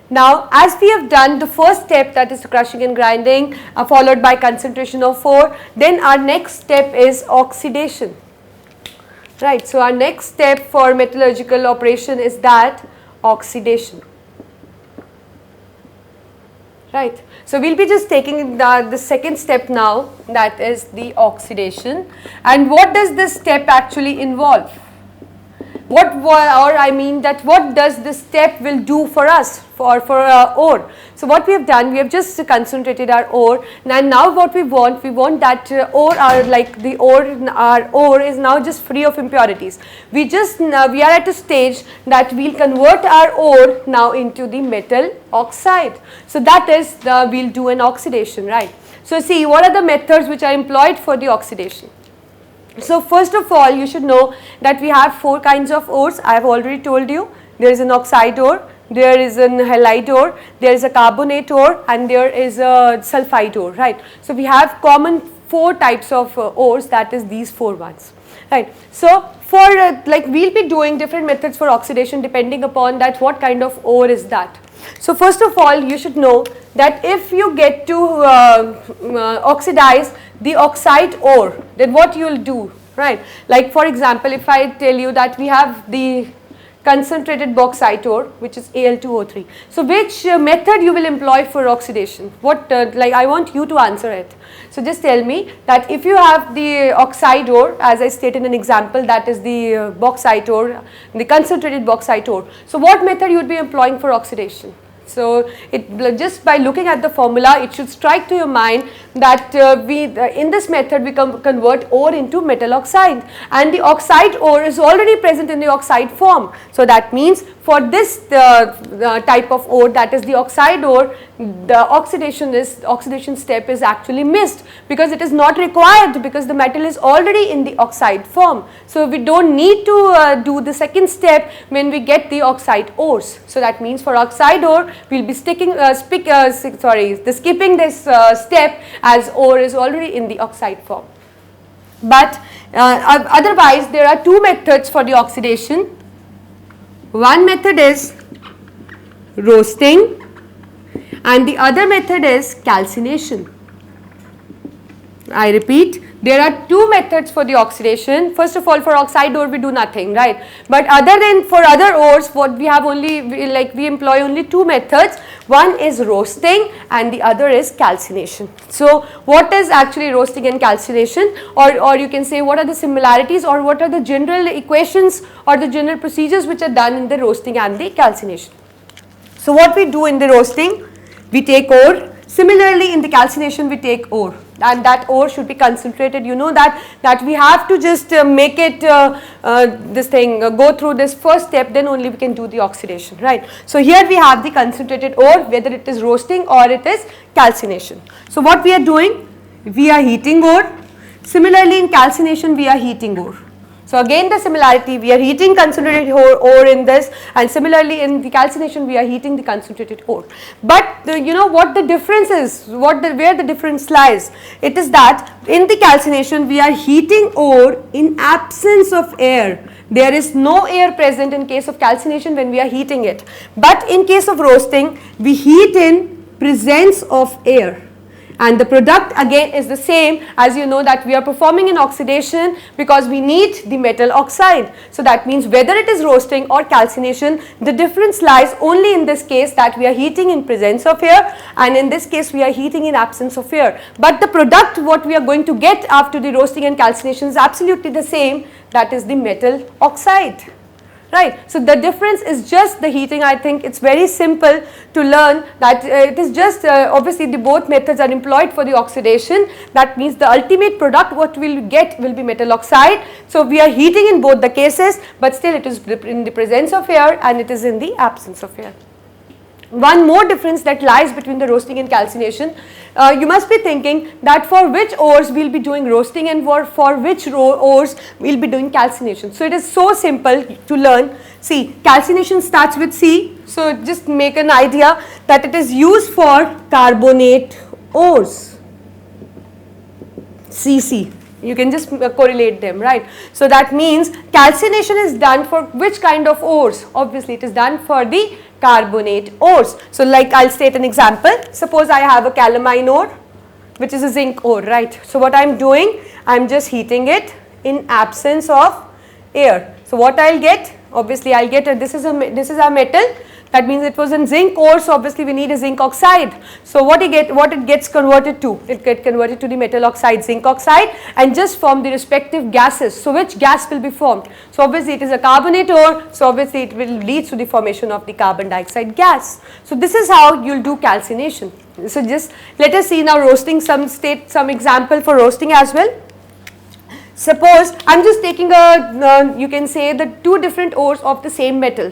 Now, as we have done the first step, that is crushing and grinding, followed by concentration of ore, then our next step is oxidation. Right, so our next step for metallurgical operation is that oxidation. Right, so we'll be just taking the second step now, that is the oxidation. And what does this step actually involve? What does this step will do for us, for ore? So what we have done, we have just concentrated our ore, and now what we want that our ore is now just free of impurities. We are at a stage that we'll convert our ore now into the metal oxide. So that is we'll do an oxidation, right? So see, what are the methods which are employed for the oxidation? So first of all, you should know that we have 4 kinds of ores. I have already told you. There is an oxide ore, there is an halide ore, there is a carbonate ore, and there is a sulfide ore, right? So we have common 4 types of ores, that is these 4 ones, right? So for we'll be doing different methods for oxidation depending upon that what kind of ore is that. So first of all, you should know that if you get to oxidize the oxide ore, then what you will do, right? Like for example, if I tell you that we have the concentrated bauxite ore, which is Al2O3. So which method you will employ for oxidation? What I want you to answer it. So just tell me that if you have the oxide ore, as I stated in an example, that is the bauxite ore, the concentrated bauxite ore. So what method you would be employing for oxidation? So just by looking at the formula, it should strike to your mind that in this method we convert ore into metal oxide, and the oxide ore is already present in the oxide form. So that means for this type of ore, that is the oxide ore, the oxidation step is actually missed because it is not required, because the metal is already in the oxide form. So we don't need to do the second step when we get the oxide ores. So that means for oxide ore, we will be skipping this step, as ore is already in the oxide form. But otherwise, there are 2 methods for the oxidation. One method is roasting and the other method is calcination. I repeat, there are 2 methods for the oxidation. First of all, for oxide ore we do nothing, right? But other than for other ores, what we have we employ only 2 methods. One is roasting and the other is calcination. So what is actually roasting and calcination, or you can say what are the similarities or what are the general equations or the general procedures which are done in the roasting and the calcination. So what we do in the roasting, we take ore. Similarly, in the calcination we take ore, and that ore should be concentrated. You know that we have to just make it go through this first step, then only we can do the oxidation, right? So here we have the concentrated ore, whether it is roasting or it is calcination. So what we are doing, we are heating ore. Similarly, in calcination we are heating ore. So again the similarity, we are heating concentrated ore in this, and similarly in the calcination we are heating the concentrated ore. But you know what the difference is, where the difference lies? It is that in the calcination we are heating ore in absence of air. There is no air present in case of calcination when we are heating it. But in case of roasting, we heat in presence of air. And the product again is the same, as you know that we are performing an oxidation because we need the metal oxide. So that means whether it is roasting or calcination, the difference lies only in this case that we are heating in presence of air, and in this case we are heating in absence of air. But the product what we are going to get after the roasting and calcination is absolutely the same, that is the metal oxide. Right. So the difference is just the heating. I think it's very simple to learn that it is just obviously the both methods are employed for the oxidation. That means the ultimate product what we will get will be metal oxide. So we are heating in both the cases, but still it is in the presence of air and it is in the absence of air. One more difference that lies between the roasting and calcination, you must be thinking that for which ores we will be doing roasting and for which ores we will be doing calcination. So it is so simple to learn. See, calcination starts with C, so just make an idea that it is used for carbonate ores, Cc. You can just correlate them, right? So that means calcination is done for which kind of ores? Obviously it is done for the carbonate ores. So like I'll state an example. Suppose I have a calamine ore which is a zinc ore, right. So what I'm doing, I'm just heating it in absence of air. So what I'll get, obviously I'll get this is our metal, that means it was in zinc ore, so obviously we need a zinc oxide. So what it gets converted to, it gets converted to the metal oxide, zinc oxide, and just form the respective gases. So which gas will be formed? So obviously it is a carbonate ore, so obviously it will lead to the formation of the carbon dioxide gas. So this is how you'll do calcination. So just let us see now roasting, some example for roasting as well. Suppose I'm just taking you can say the two different ores of the same metal,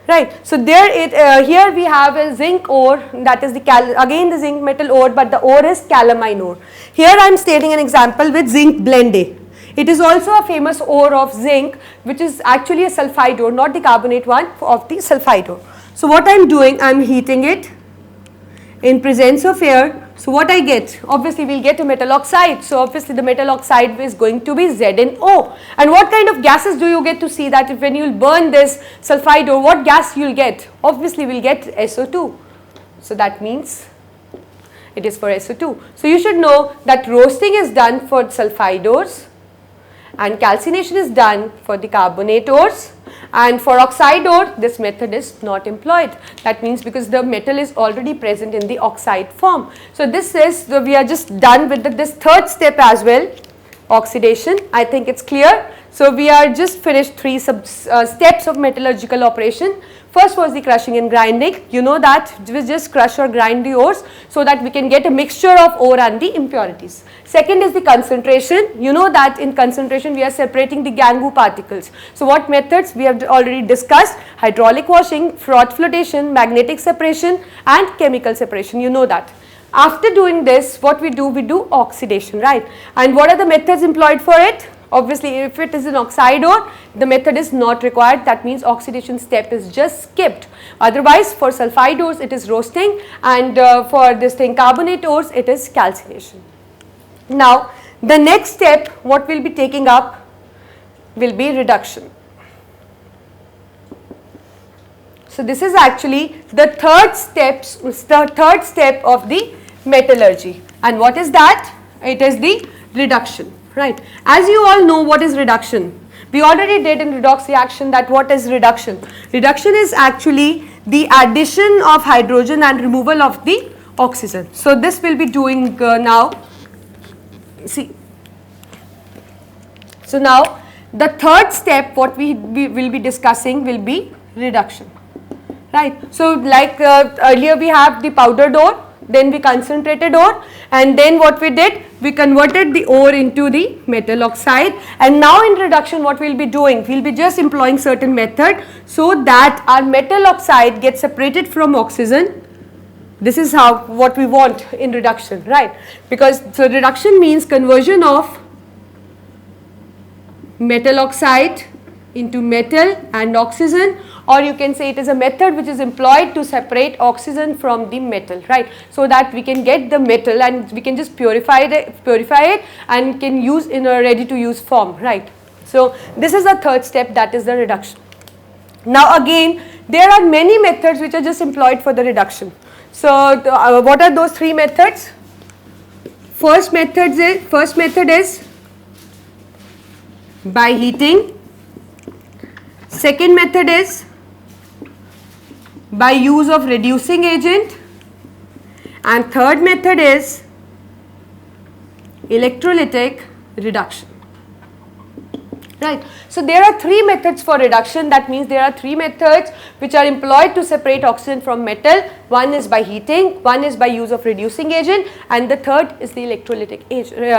right. So here we have a zinc ore, that is again the zinc metal ore, but the ore is calamine ore. Here I am stating an example with zinc blende. It is also a famous ore of zinc, which is actually a sulfide ore, not the carbonate one, of the sulfide ore. So what I am doing, I am heating it in presence of air. So what I get, obviously we'll get a metal oxide. So obviously the metal oxide is going to be ZnO. And what kind of gases do you get to see that if when you will burn this sulfide ore, what gas you will get? Obviously we'll get SO2. So that means it is for SO2. So you should know that roasting is done for sulfide ores and calcination is done for the carbonate ores, and for oxide ore this method is not employed. That means because the metal is already present in the oxide form. So this is, we are just done with this third step as well, oxidation. I think it's clear. So we are just finished three steps of metallurgical operation. First was the crushing and grinding. You know that we just crush or grind the ores so that we can get a mixture of ore and the impurities. Second is the concentration. You know that in concentration we are separating the gangue particles. So what methods we have already discussed: hydraulic washing, froth flotation, magnetic separation and chemical separation. You know that. After doing this, what we do oxidation, right? And what are the methods employed for it? Obviously, if it is an oxide ore, the method is not required. That means oxidation step is just skipped. Otherwise, for sulfide ores, it is roasting, and for this thing carbonate ores, it is calcination. Now, the next step, what we'll be taking up will be reduction. So this is actually the third step of the metallurgy. And what is that? It is the reduction. Right. As you all know, what is reduction? We already did in redox reaction that what is reduction? Reduction is actually the addition of hydrogen and removal of the oxygen. So this will be doing now. See. So now the third step what we will be discussing will be reduction. Right. So like earlier we have the powdered ore, then we concentrated ore, and then what we did, we converted the ore into the metal oxide. And now in reduction what we will be doing, we will be just employing certain method so that our metal oxide gets separated from oxygen. This is how what we want in reduction, right? Because so reduction means conversion of metal oxide into metal and oxygen, or you can say it is a method which is employed to separate oxygen from the metal, right? So that we can get the metal and we can just purify it and can use in a ready to use form, right? So this is the third step, that is the reduction. Now again, there are many methods which are just employed for the reduction. So what are those three methods? First method is by heating. Second method is by use of reducing agent, and third method is electrolytic reduction. Right. So there are three methods for reduction. That means there are three methods which are employed to separate oxygen from metal. One is by heating, one is by use of reducing agent, and the third is the electrolytic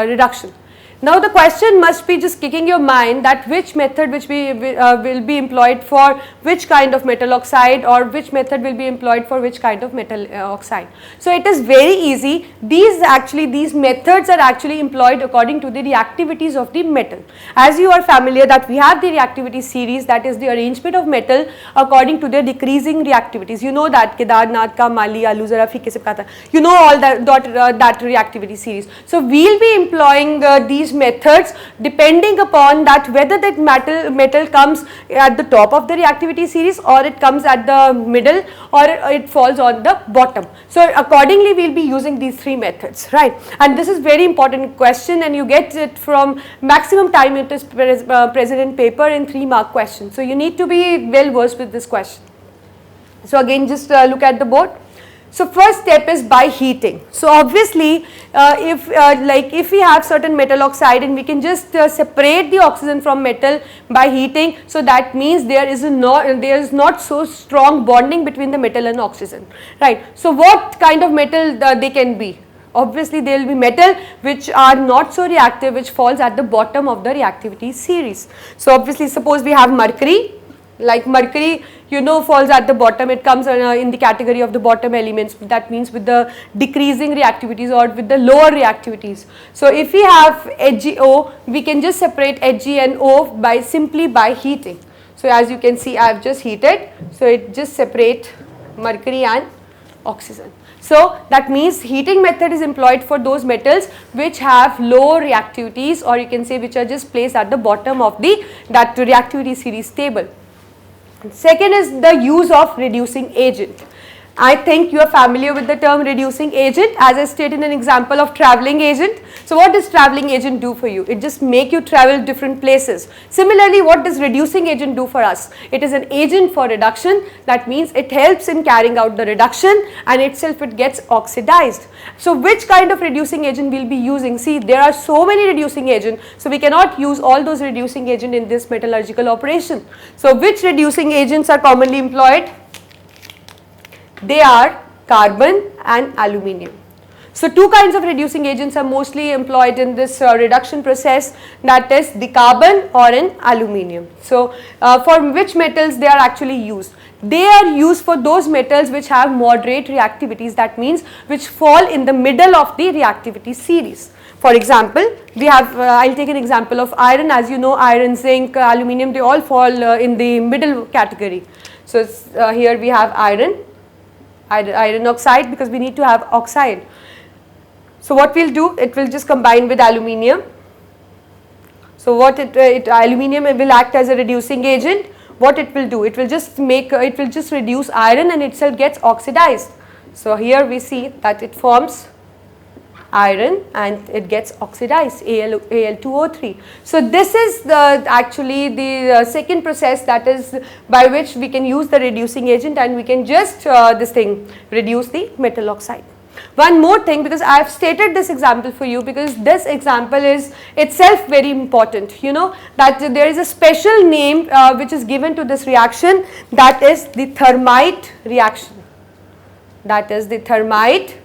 reduction. Now the question must be just kicking your mind that which method will be employed for which kind of metal oxide, or which method will be employed for which kind of metal oxide. So it is very easy. These methods are actually employed according to the reactivities of the metal. As you are familiar that we have the reactivity series, that is the arrangement of metal according to their decreasing reactivities. You know that Kedarnath ka Mali Alu zara feeke se pkata. You know all that reactivity series. So we will be employing these these methods depending upon that whether that metal comes at the top of the reactivity series, or it comes at the middle, or it falls on the bottom. So accordingly we will be using these three methods, right? And this is very important question, and you get it from maximum time it is present in paper in 3-mark question. So you need to be well versed with this question. So again, just look at the board. So first step is by heating. So obviously if we have certain metal oxide and we can just separate the oxygen from metal by heating, so that means there is not so strong bonding between the metal and oxygen, right? So what kind of metal they can be? Obviously there will be metal which are not so reactive, which falls at the bottom of the reactivity series. So obviously suppose we have mercury, like mercury falls at the bottom, it comes in the category of the bottom elements, that means with the decreasing reactivities or with the lower reactivities. So if we have HgO, we can just separate Hg and O simply by heating. So as you can see, I have just heated, so it just separate mercury and oxygen. So that means heating method is employed for those metals which have low reactivities, or you can say which are just placed at the bottom of that reactivity series table. Second is the use of reducing agent. I think you are familiar with the term reducing agent, as I stated in an example of travelling agent. So what does travelling agent do for you? It just make you travel different places. Similarly, what does reducing agent do for us? It is an agent for reduction. That means it helps in carrying out the reduction, and itself it gets oxidized. So which kind of reducing agent we will be using? See, there are so many reducing agents, so we cannot use all those reducing agent in this metallurgical operation. So which reducing agents are commonly employed? They are carbon and aluminium. So two kinds of reducing agents are mostly employed in this reduction process, that is the carbon or in aluminium. So for which metals they are actually used? They are used for those metals which have moderate reactivities, that means which fall in the middle of the reactivity series. For example, we have, I'll take an example of iron. As you know, iron, zinc, aluminium, they all fall in the middle category. So here we have iron oxide, because we need to have oxide. So what we'll do, it will just combine with aluminium. So what aluminium will act as a reducing agent. What it will do, it will just reduce iron and itself gets oxidized. So here we see that it forms iron and it gets oxidized, Al2O3. So this is actually the second process, that is by which we can use the reducing agent, and we can just reduce the metal oxide. One more thing, because I have stated this example for you because this example is itself very important, that there is a special name which is given to this reaction, that is the thermite reaction. That is the thermite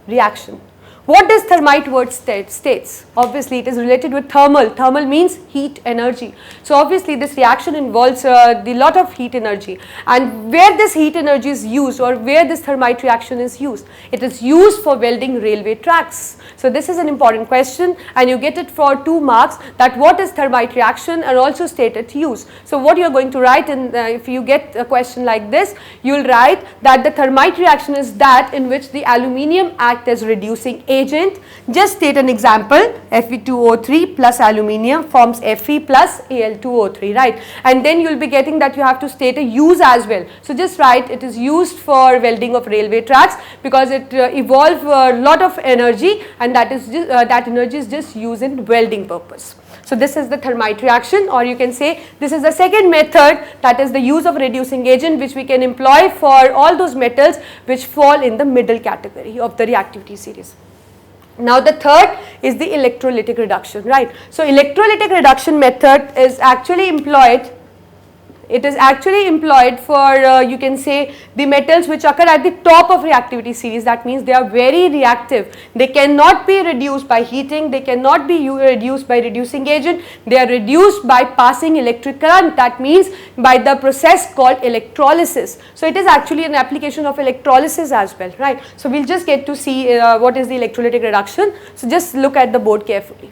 reaction. What does thermite word states? Obviously it is related with thermal. Thermal means heat energy. So obviously this reaction involves the lot of heat energy, and where this heat energy is used, or where this thermite reaction is used, it is used for welding railway tracks. So this is an important question, and you get it for 2 marks, that what is thermite reaction, and also state its use. So what you are going to write in, if you get a question like this, you will write that the thermite reaction is that in which the aluminium act as reducing agent. Just state an example, Fe2O3 plus aluminium forms Fe plus Al2O3, right? And then you will be getting that you have to state a use as well. So just write it is used for welding of railway tracks, because it evolves a lot of energy, and that energy is just used in welding purpose. So this is the thermite reaction, or you can say this is the second method, that is the use of reducing agent, which we can employ for all those metals which fall in the middle category of the reactivity series. Now the third is the electrolytic reduction, right? So electrolytic reduction method is actually employed. It is actually employed for you can say the metals which occur at the top of reactivity series. That means they are very reactive. They cannot be reduced by heating. They cannot be reduced by reducing agent. They are reduced by passing electric current. That means by the process called electrolysis. So it is actually an application of electrolysis as well, right? So we'll just get to see what is the electrolytic reduction. So just look at the board carefully.